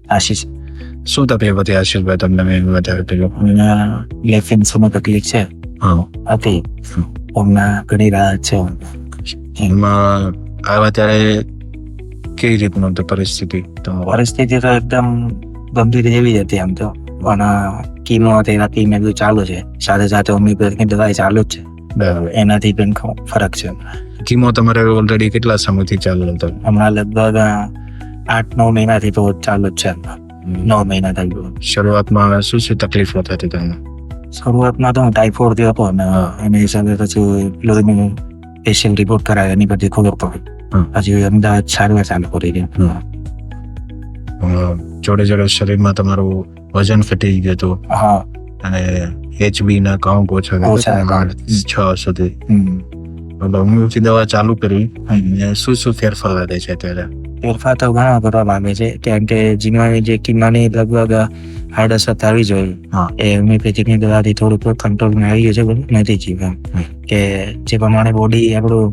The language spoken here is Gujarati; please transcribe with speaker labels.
Speaker 1: આશીષ.
Speaker 2: શું તકલીફ હતી આશીષભાઈ તમને મેં વધારે પેલું?
Speaker 1: લેફ્ટ હિન્સમાં તકલીફ છે
Speaker 2: હા
Speaker 1: હતી. હમણાં ઘણી રાહત છે.
Speaker 2: એમાં આવ્યા ત્યારે કેવી રીતનું હતી પરિસ્થિતિ તમારી?
Speaker 1: પરિસ્થિતિ તો એકદમ ગંભીર જેવી જ હતી આમ તો, પણ કીમો થેરાપી ને બધું ચાલુ છે, સાથે સાથે હોમિયોપેથની દવાઈ ચાલુ જ છે.
Speaker 2: બરાબર.
Speaker 1: એનાથી પણ ફરક છે.
Speaker 2: કીમો તમારે ઓલરેડી કેટલા સમયથી ચાલુ હતો?
Speaker 1: હમણાં લગભગ 8-9 મહિનાથી તો ચાલુ જ છે. 9 મહિના થઈ ગયું.
Speaker 2: શરૂઆતમાં શું શું તકલીફો થતી તમને?
Speaker 1: શરૂઆતમાં તો હું ટાઈફોઇડ થી હતો ને એની હિસાબે પછી લોહીનું પેશન્ટ રિપોર્ટ કરાયો, એની પછી ખબર પડી. પછી અમદાવાદ સારવાર ચાલુ કરી દીધી.
Speaker 2: જોડે જોડે શરીરમાં તમારું વજન ઘટી ગયું હતું
Speaker 1: હા.
Speaker 2: અને HB ના કાઉન્ટ ઓછા 6 સુધી. હોમિયોપેથી દવા ચાલુ કરી અને શું શું ફેરફાર આવે છે અત્યારે?
Speaker 1: ફેરફાર તો ઘણા કરવા માંગે છે, કેમ કે જીનવાની જે કિમાની લગભગ 7.5 આવી જોઈએ એ હોમિયોપેથિકની દવાથી થોડુંક કંટ્રોલમાં આવી ગયું છે. બધું નથી જીવન કે જે પ્રમાણે બોડી આપણું